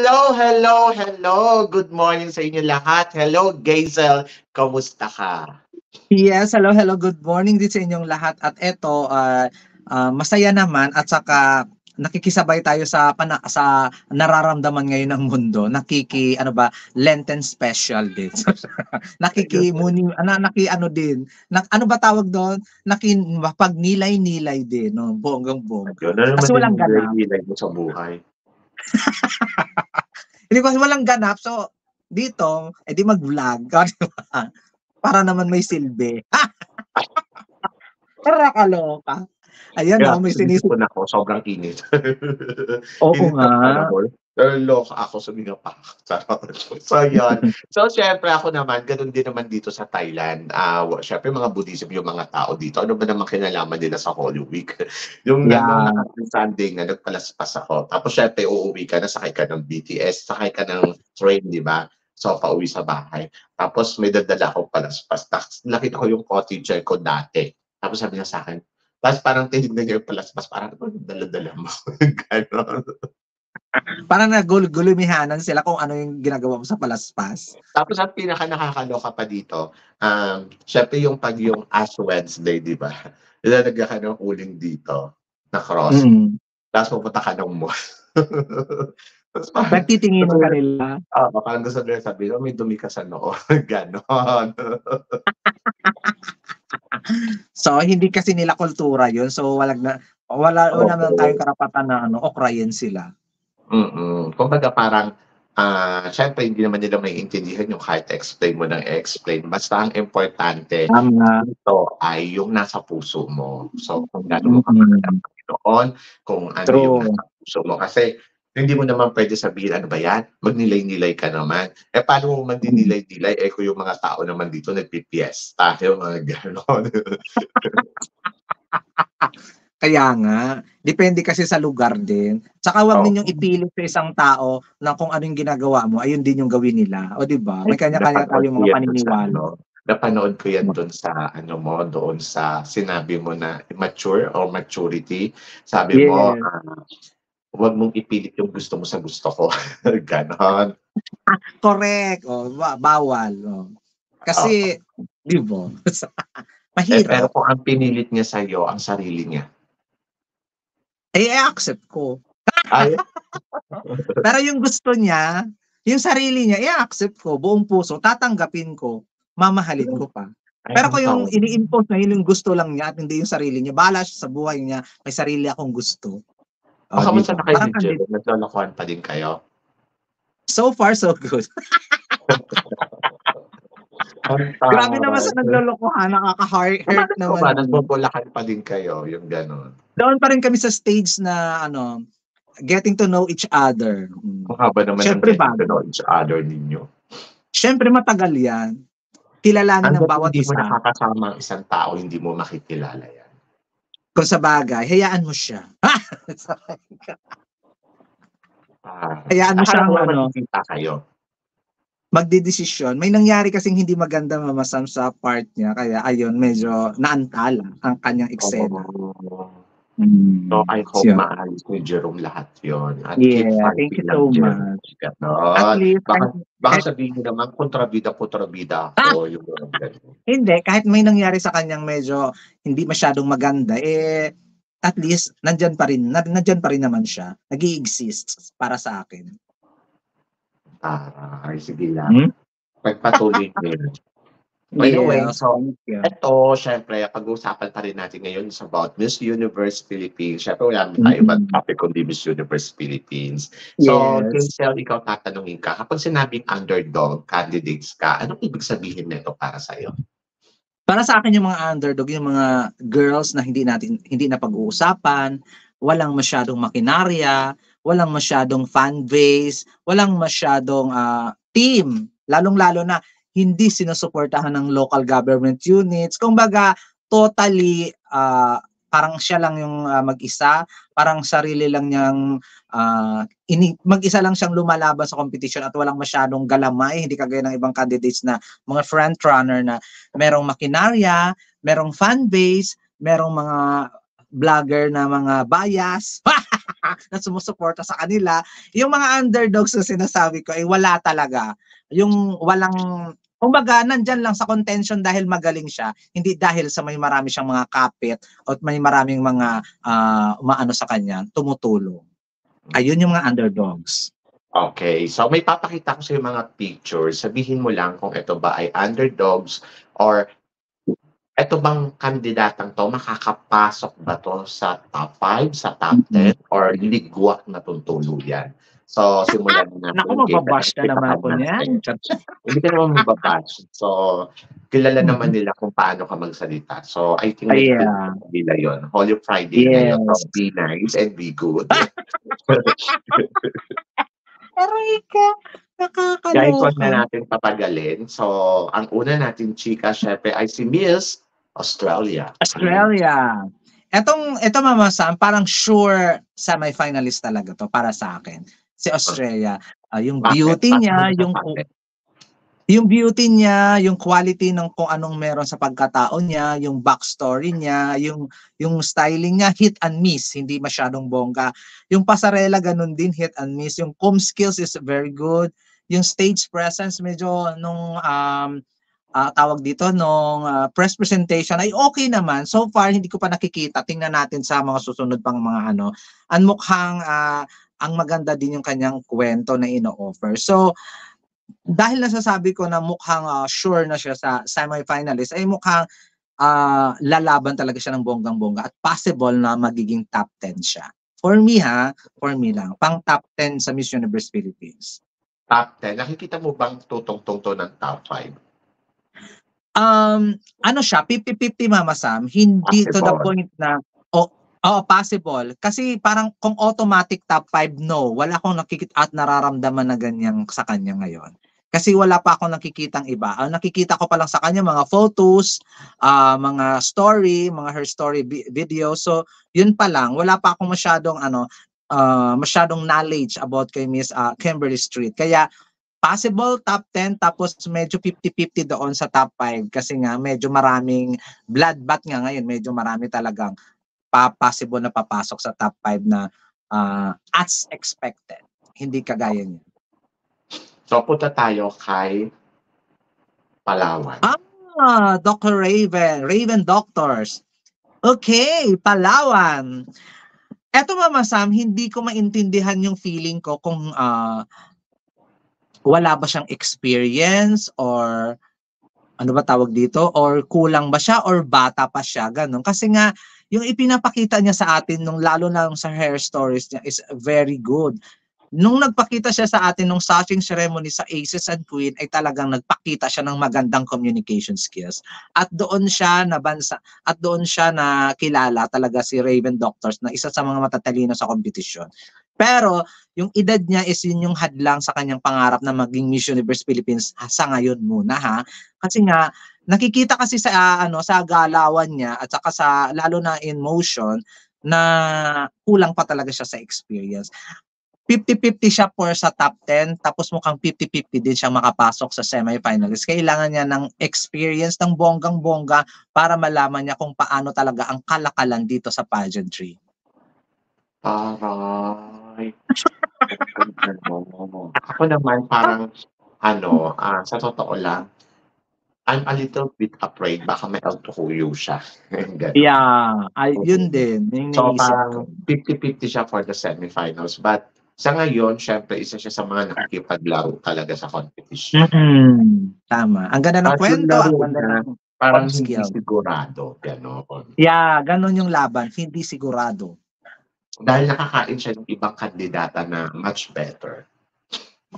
Hello, hello, hello. Good morning sa inyo lahat. Hello, Gazel. Kamusta ka? Yes, hello, hello. Good morning din sa inyong lahat. At eto, masaya naman at saka nakikisabay tayo sa nararamdaman ngayon ng mundo. Lenten special din. Nakikimuni, ano din. Ano ba tawag doon? Pagnilay-nilay din, no? Bonggang-bongga. Yun, ano naman Kasi din walang yung ganap. nilay mo sa buhay? Hindi kasi walang ganap. So, dito, edi mag-vlog. Para naman may silbi. Nakakaloka. Ayan Kaya may sinisip sinisip. ko na ako, sobrang init. Oo Init nga. ng panahon. Pero loka ako, sumiga pa. So, yan. So, syempre ako naman, ganun din naman dito sa Thailand. Syempre, mga Buddhism yung mga tao dito. Ano ba naman kinalaman nila sa Holy Week? Yung nung Yeah. Sunday nga, nagpalaspas ako. Tapos, syempre, uuwi ka na, sakay ka ng BTS, sakay ka ng train, di ba? So, pauwi sa bahay. Tapos, may dadala akong palaspas. Nakita ko yung cottager ko dati. Tapos, sabi niya sa akin, tapos parang tinignan niya yung palaspas, parang ano yung dala-dala mo? Ganon. Parang nagulumihanan sila kung ano yung ginagawa mo sa palaspas. Tapos ang pinaka nakakaloka pa dito, syempre yung Ash Wednesday, di ba? Nilalagyan ka ng uling dito na cross. Mm. Tapos pupunta ka ng mall. Tapos parang, Nagtitinginan ka nila. parang gusto nila sabihin, may dumi ka sa noo. Ganon. So, hindi kasi nila kultura yun. So, wala naman tayong karapatan na okrayin sila. Kumbaga parang, siyempre hindi naman nila maiintindihan yung kahit explain mo ng explain. Basta ang importante dito ay yung nasa puso mo. So, kung gaano mo kamahal ang Panginoon, kung ano yung nasa puso mo. Kasi hindi mo naman pwede sabihin, ano ba yan? Magnilay-nilay ka naman. Paano mo magdinilay-nilay? Kung yung mga tao naman dito nagpipiesta, yung mga gano'n. Kaya nga, depende kasi sa lugar din. Tsaka wag ninyong ipilit sa isang tao na kung ano yung ginagawa mo, ayun din yung gawin nila. O di ba? May kanya-kanya tayong mga paniniwala. Napanood ko yan doon sa doon sa sinabi mo na mature or maturity. Sabi mo, huwag mong ipilit yung gusto mo sa gusto ko. Ganon. Correct. Bawal. Kasi, di ba? Mahirap. Pero kung ang pinilit niya sa'yo, ang sarili niya. I-accept ko. Pero yung gusto niya, yung sarili niya, i-accept ko, buong puso, tatanggapin ko, mamahalin ko pa. Pero kung yung ini-impose na yun yung gusto lang niya at hindi yung sarili niya, bahala siya sa buhay niya, may sarili akong gusto. Kamusta na kayo ni Jill? Naglolokohan pa din kayo? So far, so good. Grabe naman sa naglolokohan, nakaka-hurt naman. Nagbubulakan pa din kayo, yung gano'n. Doon pa rin kami sa stage na, getting to know each other. Kung haba naman ang getting to know each other ninyo. Siyempre matagal yan. Kilalanin ng bawat isa. Hindi mo nakakasama ang isang tao, hindi mo makikilala yan. Kung sa bagay, hayaan mo siya. Hayaan mo siyang magkikita kayo. Magdidesisyon. May nangyari kasing hindi maganda mamasam sa part niya. Kaya ayun, medyo naantala ang kanyang eksena. So I hope maayos ni Jerome lahat yun. At keep thank you so much. At least, baka sabihin mo naman, kontrabida ako. Hindi, kahit may nangyari sa kanyang medyo hindi masyadong maganda, at least, nandyan pa rin naman siya. Nag-i-exist para sa akin. Sige lang. Pagpatuloy ko yun. By the way, so, ito, syempre, pag-uusapan pa rin natin ngayon is about Miss Universe Philippines. Syempre, wala naman tayo ibang topic kundi Miss Universe Philippines. So, Kinsel, ikaw tatanungin ka, kapag sinabing underdog candidates ka, anong ibig sabihin nito para sa'yo? Para sa akin yung mga underdog, yung mga girls na hindi na pag-uusapan, walang masyadong makinarya, walang masyadong fan base, walang masyadong team, lalong-lalo na hindi sinusuportahan ng local government units. Kumbaga, totally parang siya lang yung mag-isa, parang sarili lang niyang mag-isa lang siyang lumalaban sa competition at walang masyadong galamay, hindi kagaya ng ibang candidates na mga front runner na merong makinarya, merong fan base, merong mga vlogger na mga bias. na sumusuporta sa kanila. Yung mga underdogs na sinasabi ko ay wala talaga. Yung walang, kumbaga, nandyan lang sa contention dahil magaling siya, hindi dahil sa may marami siyang mga kapit o may maraming mga umaano sa kanya, tumutulong. Ayun yung mga underdogs. Okay, so may papakita ko sa mga pictures. Sabihin mo lang kung ito ba ay underdogs or ito bang kandidatang to, makakapasok ba to sa top 5, sa top 10, or ligwak na tuntuluyan? So, simulan na natin. Naku, mababash na naman ako niyan. Hindi ka naman mababash. So, kilala naman nila kung paano ka magsalita. So, I think nila yun. Holy Friday ngayon. So, be nice and be good. Erika, nakakaloka. Kahit huwag na natin patagalin. So, ang una natin, chika, syempre, ay si Miss Australia. Ito Mama Sam, parang sure semi-finalist talaga to para sa akin. Si Australia, yung beauty niya, yung beauty niya, yung quality ng kung anong meron sa pagkatao niya, yung backstory niya, yung styling niya, hit and miss, hindi masyadong bongga. Yung pasarela ganun din, hit and miss. Yung comb skills is very good. Yung stage presence medyo nung tawag dito nung press presentation ay okay naman. So far hindi ko pa nakikita. Tingnan natin sa mga susunod pang mga ano. Ang mukhang ang maganda din yung kanyang kwento na ino-offer. So dahil nasasabi ko na mukhang sure na siya sa semi-finalist ay mukhang lalaban talaga siya ng bonggang-bongga at possible na magiging top 10 siya. For me lang, pang top 10 sa Miss Universe Philippines. Top 10, nakikita mo bang tutong-tong to ng top 5? Ano siya, 50-50 Mama Sam, hindi possible. To the point na, possible. Kasi parang kung automatic top 5, no, wala akong nakikita at nararamdaman na ganyan sa kanya ngayon. Kasi wala pa akong nakikitang iba. Ang nakikita ko pa lang sa kanya, mga photos, mga story, mga her story video. So, yun pa lang, wala pa akong masyadong knowledge about kay Miss Kimberly Street. Kaya, possible top 10 tapos medyo 50-50 doon sa top 5 kasi nga medyo maraming bloodbath nga ngayon, medyo marami talagang possible na papasok sa top 5 na as expected. Hindi kagaya niya. So punta tayo kay Palawan. Dr. Raven Doctors. Okay, Palawan. Eto Mama Sam, hindi ko maintindihan yung feeling ko kung wala ba siyang experience or ano ba tawag dito, or kulang ba siya or bata pa siya, ganun. Kasi nga yung ipinapakita niya sa atin nung lalo na sa hair stories niya is very good. Nung nagpakita siya sa atin nung sashing ceremony sa Aces and Queen ay talagang nagpakita siya ng magandang communication skills. At doon siya nakilala talaga si Raven Doctors na isa sa mga matatalino sa kompetisyon. Pero yung edad niya is yun yung hadlang sa kanyang pangarap na maging Miss Universe Philippines sa ngayon muna Kasi nga nakikita kasi sa sa galawan niya at saka sa lalo na in motion na kulang pa talaga siya sa experience. 50-50 siya for sa top 10 tapos mukhang 50-50 din siya makapasok sa semi-finalist. Kailangan niya ng experience ng bonggang-bongga para malaman niya kung paano talaga ang kalakalan dito sa pageantry. Ako naman parang sa totoo lang, I'm a little bit afraid baka may autokuyo siya. Yeah, yun din. So parang 50-50 siya for the semifinals. But sa ngayon, syempre isa siya sa mga nakikipaglaro talaga sa competition. Tama. Ang ganda ng kwento. Ang ganda ng parang hindi sigurado. Gano'n. Yeah, gano'n yung laban. Hindi sigurado. Dahil nakakain siya ng ibang kandidata na much better.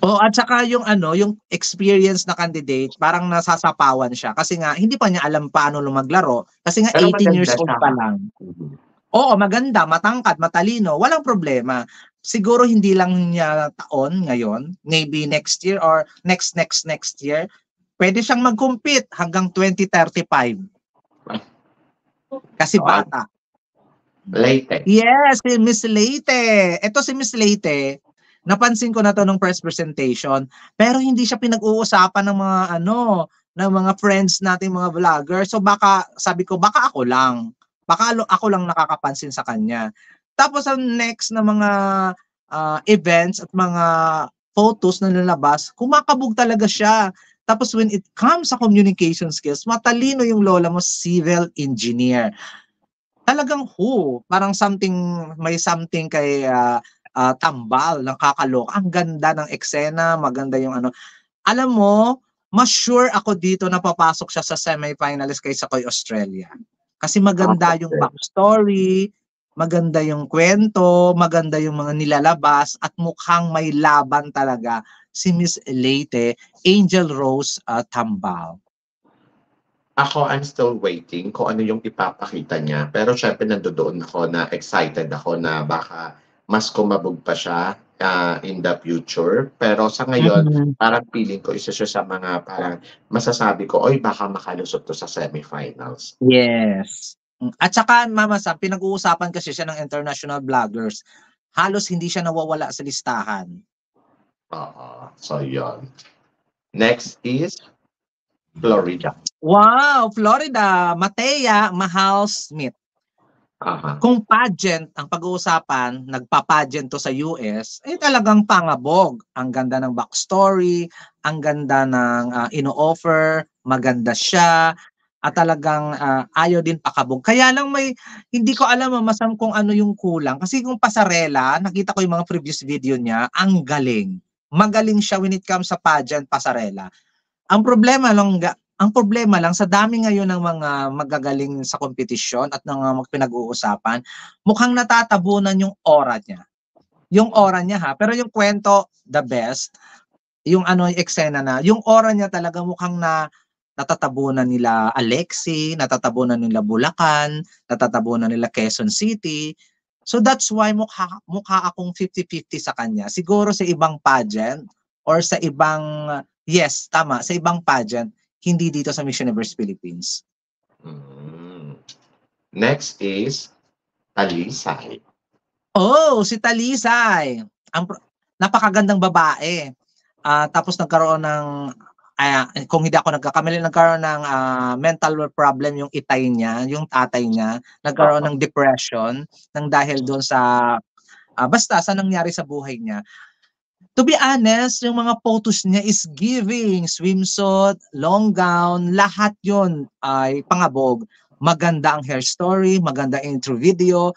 At saka yung yung experience na candidate, parang nasasapawan siya kasi nga hindi pa niya alam paano lumaglaro kasi nga 18 years old pa lang. Oo, maganda, matangkad, matalino, walang problema. Siguro hindi lang niya taon ngayon, maybe next year or next year, pwede siyang mag-compete hanggang 2035. Kasi bata. Leyte. Yes, si Miss Leyte. Ito si Miss Leyte, napansin ko na to nung press presentation, pero hindi siya pinag-uusapan ng mga ng mga friends nating mga vlogger. So baka sabi ko baka ako lang nakakapansin sa kanya. Tapos ang next na mga events at mga photos na nalabas, kumakabog talaga siya. Tapos when it comes sa communication skills, matalino yung lola mo, civil engineer. Talagang parang may something kay Tambal, nakakaloka. Ang ganda ng eksena, maganda yung ano. Alam mo, mas sure ako dito na papasok siya sa semifinalist kaysa kay Australia. Kasi maganda yung backstory, maganda yung kwento, maganda yung mga nilalabas, at mukhang may laban talaga si Miss Leyte, Angel Rose Tambal. Ako, I'm still waiting kung ano yung ipapakita niya. Pero syempre nandoon ako na excited ako na baka mas kumabog pa siya in the future. Pero sa ngayon, parang feeling ko isa siya sa mga parang masasabi ko, oy baka makalusot to sa semifinals. Yes. At saka Mama Sam, pinag-uusapan kasi siya ng international vloggers. Halos hindi siya nawawala sa listahan. Oo. So, yon. Next is Florida. Wow, Florida, Matea Mahal Smith. Kung pageant ang pag-uusapan, nagpa-pageant to sa US, talagang pangabog. Ang ganda ng backstory, ang ganda ng ino-offer, maganda siya, at talagang ayaw din pakabog. Kaya lang hindi ko alam Masam kung ano yung kulang. Kasi kung pasarela, nakita ko yung mga previous video niya, ang galing. Magaling siya when it comes sa pageant pasarela. Ang problema lang sa dami ngayon ng mga magagaling sa kompetisyon at ng pinag-uusapan, mukhang natatabunan yung aura niya. Yung aura niya pero yung kwento, the best. Yung eksena na, yung aura niya talaga mukhang natatabunan nila Alexi, natatabunan nila Bulacan, natatabunan nila Quezon City. So that's why mukha akong 50-50 sa kanya. Siguro sa ibang pageant or sa ibang, yes, tama, sa ibang pageant, hindi dito sa Miss Universe Philippines. Next is Talisay. Oh, si Talisay. Napakagandang babae. Tapos nagkaroon ng kung hindi ako nagkakamali, nagkaroon ng mental problem yung itay niya, yung tatay niya, nagkaroon ng depression nang dahil doon sa basta sa nangyari sa buhay niya. To be honest, yung mga photos niya is giving, swimsuit, long gown, lahat yon ay pangabog. Maganda ang hair story, maganda intro video.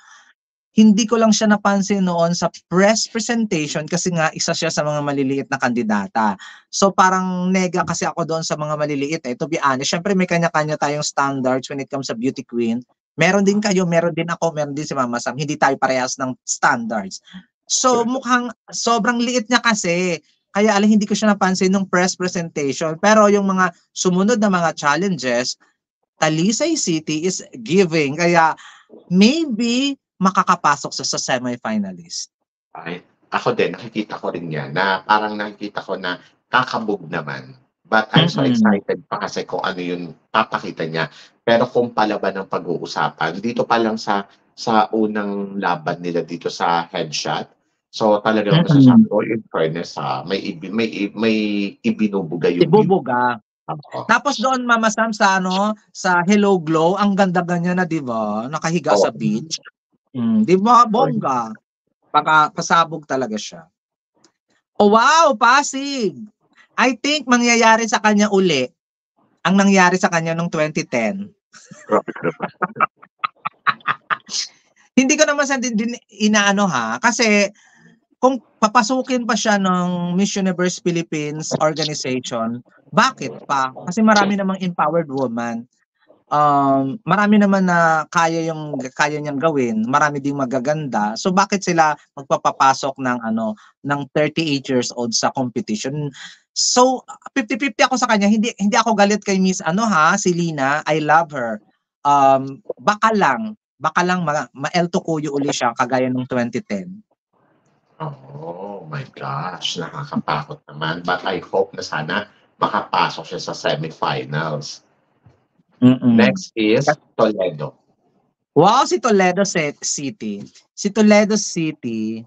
Hindi ko lang siya napansin noon sa press presentation kasi nga isa siya sa mga maliliit na kandidata. So parang nega kasi ako doon sa mga maliliit To be honest, syempre may kanya-kanya tayong standards when it comes sa beauty queen. Meron din kayo, meron din ako, meron din si Mama Sam. Hindi tayo parehas ng standards. So mukhang sobrang liit niya kasi. Kaya hindi ko siya napansin nung press presentation. Pero yung mga sumunod na mga challenges, Talisay City is giving. Kaya maybe makakapasok sa semi-finalist. Ay, ako din, nakikita ko rin yan na parang nakikita ko na kakabog naman. But I'm so excited pa kasi kung ano yung papakita niya. Pero kung palaban ng pag-uusapan, dito pa lang sa unang laban nila dito sa headshot, so talagang masasabi ko, in fairness, may ibinubuga yung ibubuga. Tapos doon Mama Sam sa sa Hello Glow, ang ganda niya na 'di ba? Nakahiga sa beach. 'Di ba? Bongga. Pasabog talaga siya. Oh wow, Pasig. I think mangyayari sa kanya uli ang nangyari sa kanya noong 2010. Hindi ko naman sa din inaano kasi kung papasukin pa siya ng Miss Universe Philippines organization, bakit pa? Kasi marami namang empowered woman. Marami naman na kaya niyang gawin, marami ding magaganda. So bakit sila magpapapasok ng 38 years old sa competition? So 50-50 ako sa kanya. Hindi ako galit kay Miss si Lina. I love her. Baka lang ma-El Tocuyo uli siya kagaya ng 2010. Oh my gosh, nakakatakot naman. But I hope na sana makapasok siya sa semifinals. Next is Toledo. Wow, si Toledo City. Si Toledo City,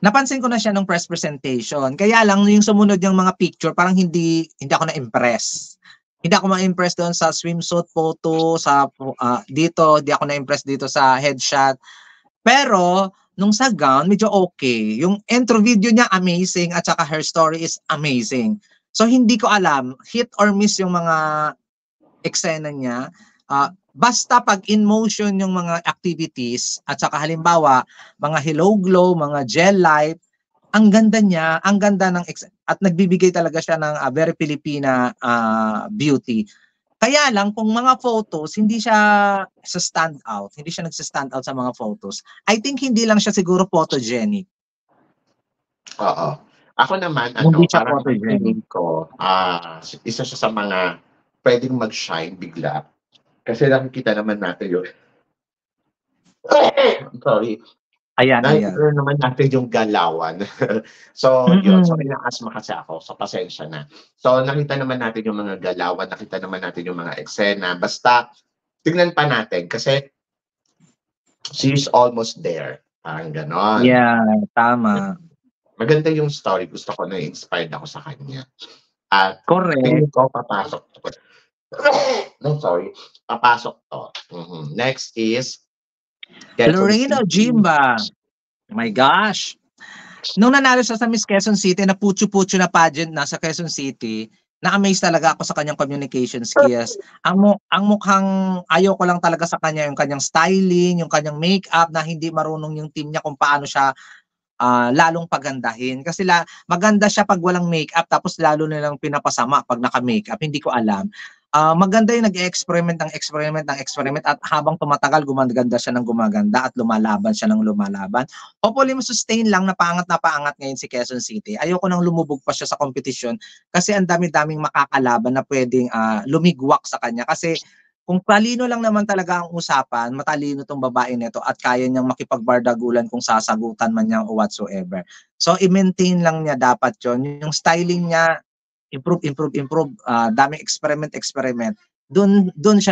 napansin ko na siya nung press presentation. Kaya lang yung sumunod yung mga picture, parang hindi ako na-impress. Hindi ako ma-impress doon sa swimsuit photo, sa dito, hindi ako na-impress dito sa headshot. Pero, nung sa gown, medyo okay. Yung intro video niya, amazing, at saka her story is amazing. So, hindi ko alam, hit or miss yung mga eksena niya. Basta pag in motion yung mga activities, at saka halimbawa, mga hello glow, mga gel light, ang ganda niya, ang ganda ng at nagbibigay talaga siya ng very Filipina beauty. Kaya lang kung mga photos hindi siya sa stand out, hindi siya nagsa-stand out sa mga photos. I think hindi lang siya siguro photogenic. Oo. Ako naman Hindi siya parang photogenic. feeling ko, isa siya sa mga puwedeng mag-shine bigla. Kasi nakikita naman natin yung sorry. Ayan, ayan. Nakikita naman natin yung galawan. So, yun. So, ina-asthma kasi ako. So, pasensya na. So, nakita naman natin yung mga galawan, nakita naman natin yung mga eksena. Basta, tignan pa natin kasi she's almost there. Parang ganon. Yeah, tama. Maganda yung story. Gusto ko, na-inspired ako sa kanya. At Correct. tingin ko, papasok to. No, sorry. Papasok to. Next is Lorena Jimba. Oh my gosh. Nung nanalo siya sa Miss Quezon City, na putyo-putyo na pageant na sa Quezon City, na-amaze talaga ako sa kanyang communication skills. Ang mukhang ayaw ko lang talaga sa kanya yung kanyang styling, yung kanyang makeup, na hindi marunong yung team niya kung paano siya lalong pagandahin. Kasi maganda siya pag walang makeup, tapos lalo nilang pinapasama pag naka-makeup. Hindi ko alam. Maganda yung nag-experiment at habang tumatagal, gumaganda siya ng gumaganda at lumalaban siya ng lumalaban. Hopefully, sustain lang na paangat ngayon si Quezon City. Ayoko nang lumubog pa siya sa competition kasi ang dami-daming makakalaban na pwedeng lumigwak sa kanya. Kasi kung talino lang naman talaga ang usapan, matalino tong babae nito at kaya niyang makipagbardagulan kung sasagutan man niya o whatsoever. So, i-maintain lang niya dapat yon. Yung styling niya, improve. Daming experiment. Doon siya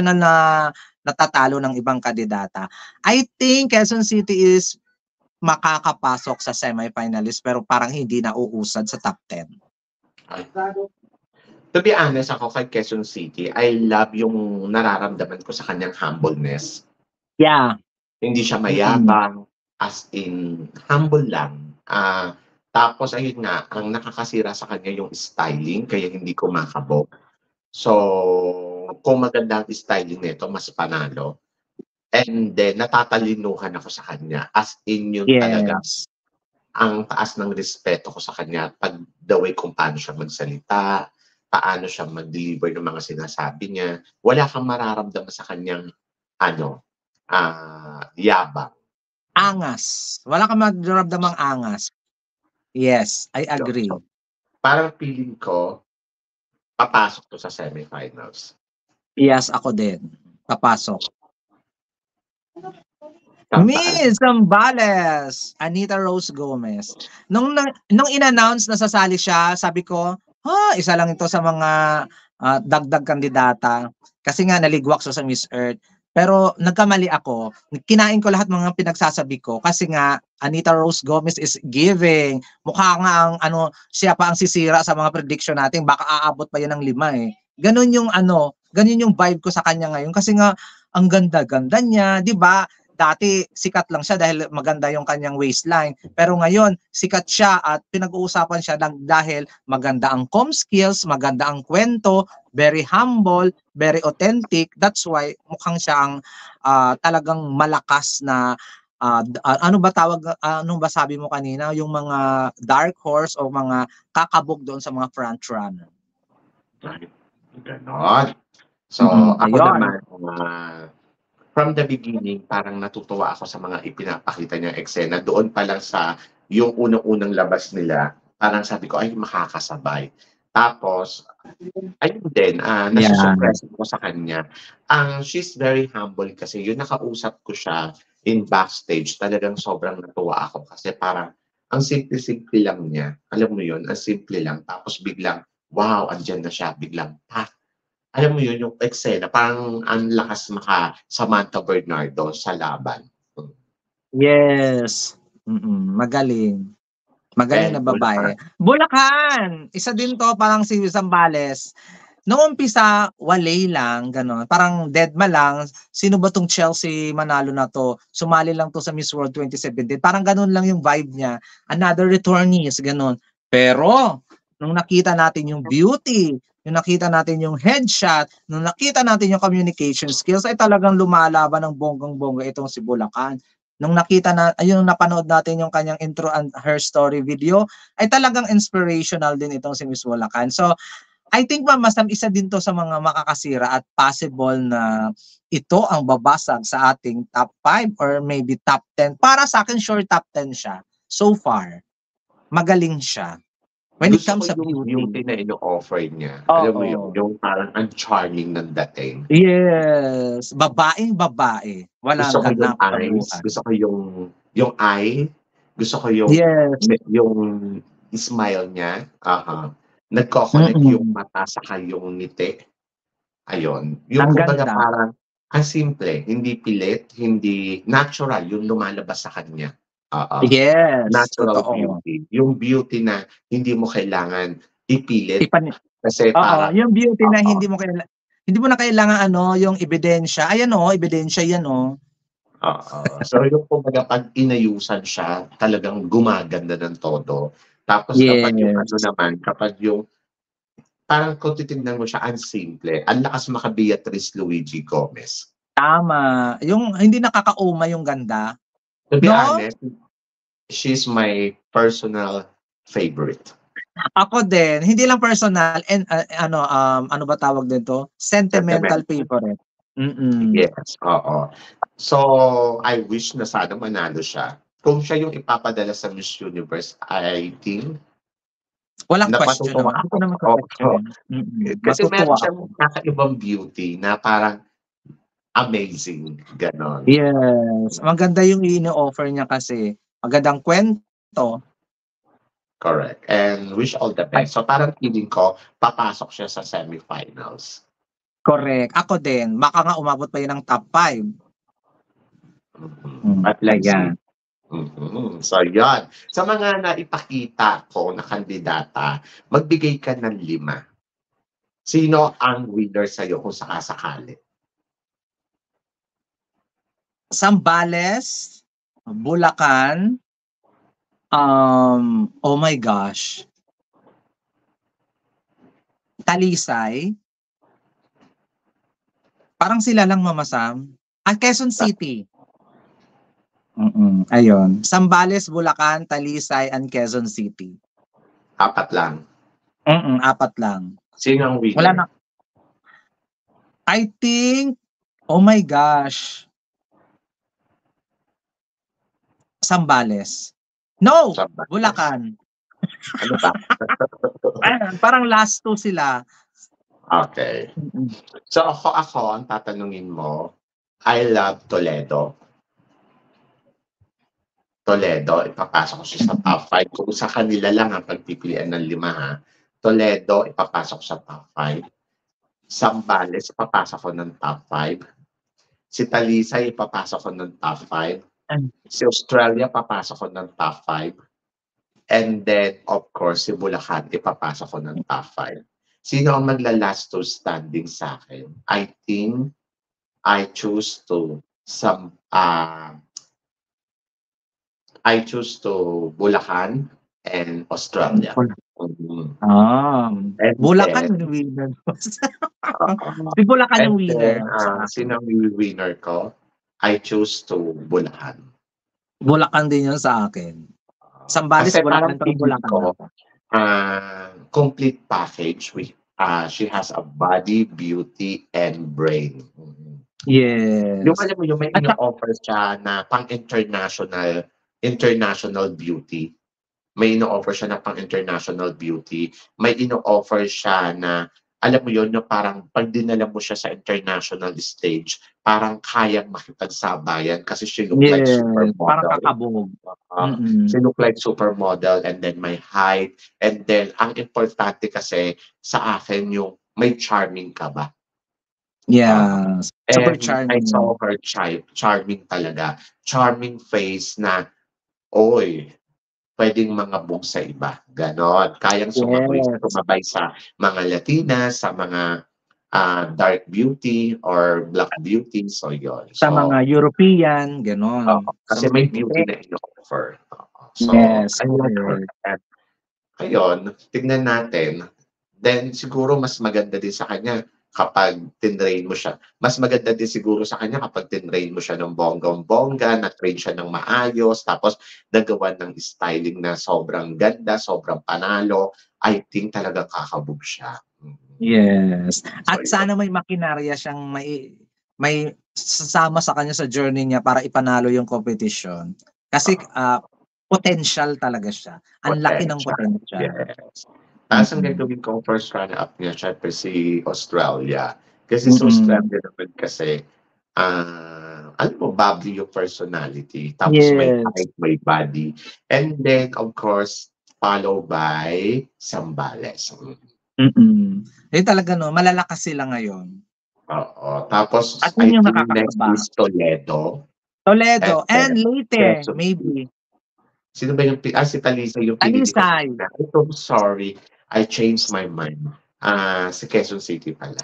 natatalo ng ibang kandidata. I think Quezon City is makakapasok sa semifinalist pero parang hindi na uusad sa top 10. To be honest, ako kay Quezon City, I love yung nararamdaman ko sa kanyang humbleness. Yeah. Hindi siya mayabang, as in, humble lang. Tapos, ayun nga, ang nakakasira sa kanya yung styling, kaya hindi ko makabok. So, kung maganda ang styling nito, mas panalo. And then, natatalinuhan ako sa kanya. As in, yun talaga, ang taas ng respeto ko sa kanya. Pag the way kung paano siya magsalita, paano siya mag-deliver ng mga sinasabi niya, wala kang mararamdaman sa kanyang, yabang. Angas. Wala kang mararamdamang angas. Yes, I agree. So, parang feeling ko, papasok to sa semifinals. Yes, ako din. Papasok. Miss Zambales, Anita Rose Gomez. Nung in-announce na sasali siya, sabi ko, isa lang ito sa mga dagdag kandidata. Kasi nga naligwak sa Miss Earth. Pero nagkamali ako. Kinain ko lahat mga pinagsasabi ko kasi nga Anita Rose Gomez is giving. Mukha nga siya pa ang sisira sa mga prediction natin. Baka aabot pa yan ng 5 eh. Ganun yung vibe ko sa kanya ngayon kasi nga ang ganda-ganda niya, 'di ba? Dati sikat lang siya dahil maganda yung kanyang waistline. Pero ngayon, sikat siya at pinag-uusapan siya dahil maganda ang comm skills, maganda ang kwento, very humble, very authentic. That's why mukhang siya ang talagang malakas na ano ba sabi mo kanina? Yung mga dark horse o mga kakabog doon sa mga front runner. Ganon. So, ako naman, from the beginning, parang natutuwa ako sa mga ipinapakita niyang eksena. Doon pa lang sa yung unang-unang labas nila, parang sabi ko, ay, makakasabay. Tapos, ayun din, nasusurprise ko sa kanya. She's very humble kasi yung nakausap ko siya in backstage, talagang sobrang natuwa ako kasi parang ang simple-simple lang niya. Alam mo yun, ang simple lang. Tapos biglang, wow, andyan na siya. Biglang, alam mo yun, yung eksena, parang ang lakas Samantha Bernardo sa laban. Yes. Magaling. Magaling na babae. Bulacan! Isa din to, parang si Zambales. Noong umpisa, walay lang, gano'n. Parang deadma lang, sino ba 'tong Chelsea Manalo na 'to? Sumali lang 'to sa Miss World 2017. Parang gano'n lang yung vibe niya. Another returnees, gano'n. Pero, nung nakita natin yung beauty, nung nakita natin yung headshot, nung nakita natin yung communication skills, ay talagang lumalaban ng bonggang-bongga itong si Bulacan. Nung nakita na ayun, napanood natin yung kanyang intro and her story video, ay talagang inspirational din itong si Miss Bulacan. So, I think Masam, isa din 'to sa mga makakasira at possible na ito ang babasag sa ating top 5 or maybe top 10. Para sa akin, sure top 10 siya, so far. Magaling siya, when it Gusto ko comes sa yung beauty beauty. na ino-offer niya. Alam mo yun, Oo. yung parang ang charming ng dating. Yes, babaeng-babae, Gusto walang ko yung ganap sa eyes, buhay. gusto ko yung eye, gusto ko Yes, yung smile niya, nagko-connect yung mm. mata saka yung ngiti, ayun. Yung Ang kumbaga ganda. parang ang simple, hindi pilit, hindi natural yung lumalabas sa kanya, oo. Yes, Natural totoo. beauty, yung beauty na hindi mo kailangan ipilit Ipani kasi Oo, parang yung beauty na oo. hindi mo na kailangan ano, yung ebidensya, "Ayan oh, ebidensya yan oh." Oo. So, yung kumbaga 'pag inayusan siya, talagang gumaganda ng todo. Tapos kapag yung ano Yes, naman, kapag yung parang kung titignan mo siya, ang simple. Ang lakas maka-Beatrice Luigi Gomez. tama. Yung hindi nakakauma yung ganda, To be 'no? honest, she's my personal favorite. Ako din, hindi lang personal and ano ba tawag dito? Sentimental Sentimental. favorite. Mm. Yes, oo. So, I wish na sana manalo siya. Kung siya yung ipapadala sa Miss Universe, I think Walang na question matutuwa naman, hindi ko ako. naman Oo. ko-questionin. Kasi meron Matutuwa siyang ako. kakaibang beauty na parang amazing, gano'n. Yes, maganda yung ini-offer niya kasi, magandang kwento. Correct, and wish all the Ay, best. So, parang feeling ko papasok siya sa semifinals. correct, ako din, baka nga umabot pa yun ng top 5. But let's see. Ayan. So, yon. Sa mga naipakita ko na kandidata, magbigay ka ng 5. Sino ang winner sa'yo kung sakasakali? Zambales, Bulacan, oh my gosh, Talisay, parang sila lang Mamasam. Quezon City. Ayun. Zambales, Bulacan, Talisay, and Quezon City. 4 lang. 4 lang. Sino ang Wala na. winner? I think, oh my gosh, Zambales. No, Zambales. Bulacan. Ano ba? Parang last 2 sila. Okay. So, ako ang tatanungin mo, I love Toledo. Toledo, ipapasok ko siya sa top 5. Kung sa kanila lang ang pagpipilian ng 5 ha. Toledo, ipapasok sa top 5. Zambales, ipapasok ko ng top 5. Si Talisay, ipapasok ko ng top 5. Si Australia, papasok ko ng top 5. And then, of course, si Bulacan, ipapasok ko ng top 5. Sino ang magla-last two standing sa akin? I think I choose to Bulacan and Australia. And Bulacan then, yung winner. Si Bulacan yung winner sa akin. sino ang winner ko? I choose to Bulacan. Bulacan din yun sa akin. Zambales, Kasi Bulacan, parang pero feeling Bulacan ko, ako. complete package. She has a body, beauty, and brain. Yes. Yung alam mo yung may At ino-offer siya na international beauty. May ino-offer siya na pang-international beauty. May ino-offer siya na, alam mo yun, yung parang pag dinala mo siya sa international stage, parang kayang makipagsabayan kasi she look like parang supermodel. kakabog. She look like supermodel and then may height. And then, ang importante kasi sa akin yung may charming ka ba? Yes. Super And I charming. saw her charming talaga. Charming face na, oy, pwedeng mangabog sa iba, ganon. Kayang sumabay sa mga Latina, sa mga dark beauty or black beauty, so yun. Sa So, mga European, ganon. kasi may beauty na in-offer. So, Yes, ayun, tignan natin. Then, siguro mas maganda din sa kanya kapag tinrain mo siya. Mas maganda din siguro sa kanya kapag tinrain mo siya ng bonggang-bongga, na-train siya ng maayos, tapos nagawa ng styling na sobrang ganda, sobrang panalo. I think talaga kakabog siya. Yes. At sana may makinarya siyang may sasama sa kanya sa journey niya para ipanalo yung competition. Kasi potential talaga siya. Ang laki ng potential. Yes. Tapos ang gagawin kong first runner-up niya, syempre si Australia. Kasi sa Australia naman kasi, alam mo, bubbly yung personality. Tapos may height, may body. And then, of course, followed by Zambales. Eh talaga no, malalakas sila ngayon. Oo. Tapos, at I yung think next is Toledo. Toledo. And Leyte, maybe. Sino ba yung, si Talisay yung Talisay. I'm sorry, I changed my mind. Si Quezon City pala.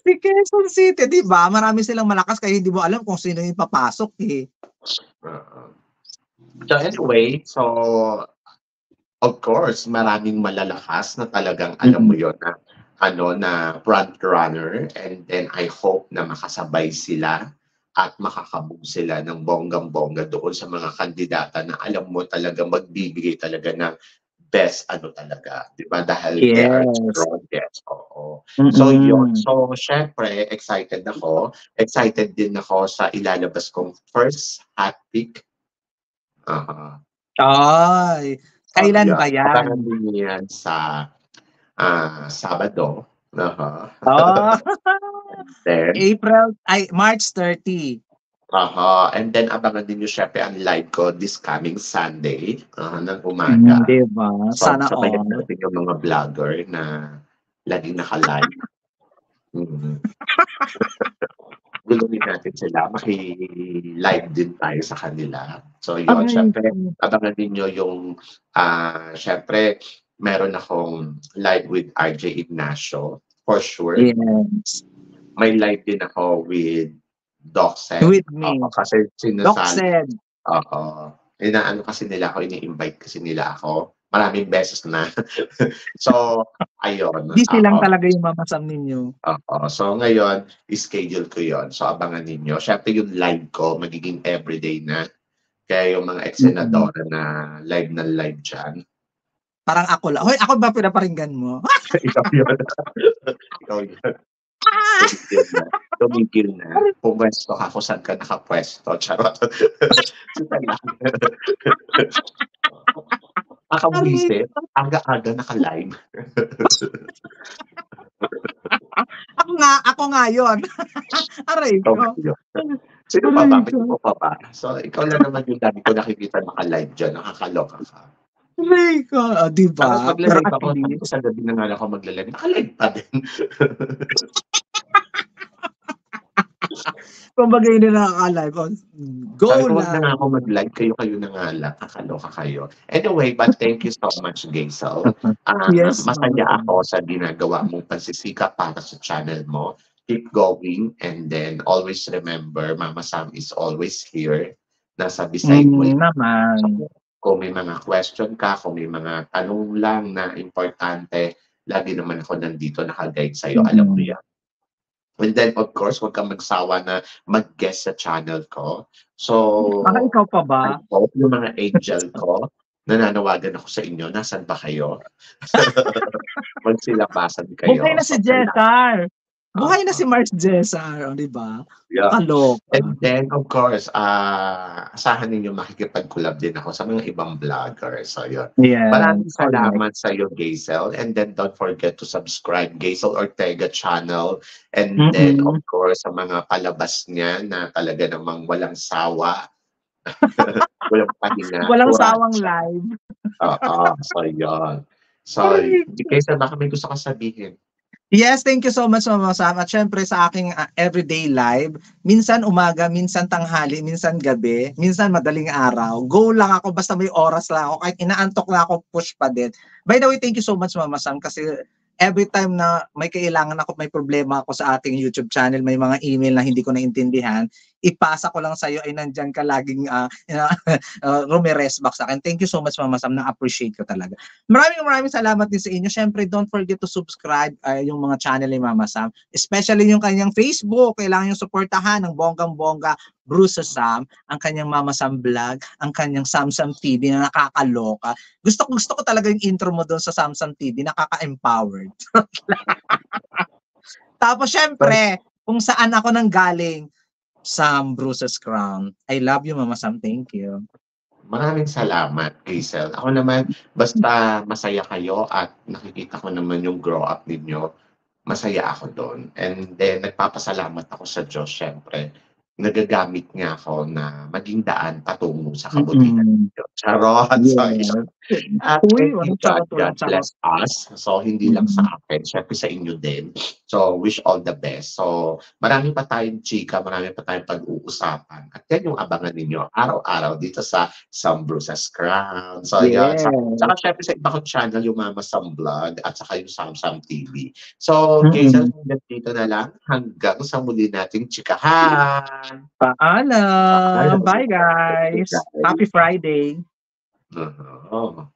Si Quezon City, di ba? Marami silang malakas kaya hindi mo alam kung sino yung papasok eh. So anyway, so of course, maraming malalakas na talagang alam mo yon na na front runner, and then I hope na makasabay sila at makakabog sila ng bonggang-bongga doon sa mga kandidata na alam mo talaga magbibigay talaga ng best talaga, 'di ba? Dahil they are strongest. Oo. So yun. So syempre excited ako. Excited din ako sa ilalabas kong first hot pick. Ay, kailan ba yan? Abangan din yan sa Sabado. Then, March 30. And then abangan din nyo syempre ang live ko this coming Sunday ng umaga. Diba? So, sana sabayan natin yung mga vlogger na laging naka-live. Guluhin natin sila, maki-live din tayo sa kanila. So yun, syempre, abangan ninyo yung, syempre, meron akong live with RJ Ignacio, for sure. Yes. May live din ako with Docsed. With me. Kasi Docsed. Inaano kasi nila ako, ini-invite kasi nila ako. Maraming beses na. So, ayun. Di silang talaga yung mamasam ninyo. So, ngayon, schedule ko yon. So, abangan ninyo. Syempre, yung live ko, magiging everyday na. Kaya yung mga ex-senadora na live dyan. Parang ako lang. Hoy, ako ba pinaparinggan mo? Ikaw yun. Ikaw yun. Tumigil na. Pumwesto ka kung saan ka nakapwesto. Charot. Nakabwisit, aga-aga naka-live. Ako nga yun. Aray ko. Sino pa ba? Ikaw pa ba? So, ikaw lang naman yung dami ko nakikita naka-live dyan. Nakakaloka ka. Aray ko. Diba? Tapos magla-live ako. Sa gabi na nga ako magla-live. Naka-live pa din. Kumbaga yun na nakaka-live. Go lang. na nga ako mag-live, kayo na nga lang. Kakaloka kayo. Anyway, but thank you so much, Gaisel. Yes, masaya ako sa ginagawa mong pansisikap para sa channel mo. Keep going, and then always remember, Mama Sam is always here. Nasa beside mo. Naman. So, kung may mga question ka, kung may mga tanong lang na importante, lagi naman ako nandito naka-guide sa'yo. Alam mo yan. And then, of course, huwag kang magsawa na mag-guest sa channel ko. So, ikaw pa ba? I hope yung mga angel ko, nananawagan ako sa inyo, nasan ba kayo? Magsilabasan kayo. Buhay na si Jessar. Buhay na si Mars Jessar, di ba? Yeah. Kaloka. And then, of course, asahan ninyo makikipag-collab din ako sa mga ibang vloggers. So, yun. Yeah. Maraming salamat sa iyo, Gaisel. And then, don't forget to subscribe Gaisel Ortega channel. And then, of course, sa mga palabas niya na talaga namang walang sawa. Walang pahinga. Walang sawang live. So, yun. So, Gaisel, baka may gusto ka sabihin? Yes, thank you so much, Mama Sam. At syempre sa aking everyday live, minsan umaga, minsan tanghali, minsan gabi, minsan madaling araw. Go lang ako, basta may oras lang ako. Kahit inaantok na ako, push pa din. By the way, thank you so much, Mama Sam, kasi every time na may kailangan ako, may problema ako sa ating YouTube channel, may mga email na hindi ko naintindihan, ipasa ko lang sa'yo, ay nandyan ka laging rumiresback sa akin. Thank you so much, Mama Sam, na-appreciate ko talaga. Maraming salamat din sa inyo. Siyempre, don't forget to subscribe yung mga channel ni Mama Sam. Especially yung kanyang Facebook. Kailangan yung suportahan ng bonggang-bongga Bruce Sam, ang kanyang Mama Sam Vlog, ang kanyang Samsam TV na nakakaloka. Gusto ko talaga yung intro mo doon sa Samsam TV, nakaka-empowered. Tapos syempre, kung saan ako nang galing, Sam Bruce's Crown. I love you, Mama Sam. Thank you. Maraming salamat, Hazel. Ako naman, basta masaya kayo at nakikita ko naman yung grow up ninyo, masaya ako doon. And then, nagpapasalamat ako sa Diyos, syempre. Nagagamit niya ako na maging daan patungo sa kabutihan. Charot! So, yun. At Uy, thank you, walang God. charot, walang God bless us. So, hindi lang sa akin, syempre sa inyo din. So, wish all the best. So, marami pa tayong chika, marami pa tayong pag-uusapan. At yan yung abangan ninyo araw-araw dito sa Sam Bruce's Crown. So, yan. Yes. Saka syempre sa iba ko channel, yung Mama Sam Vlog at saka yung Samsam TV. So, Hazel, hanggang dito na lang. Hanggang sa muli nating chikahan. Paalam! Bye, guys! Happy Friday! Oo.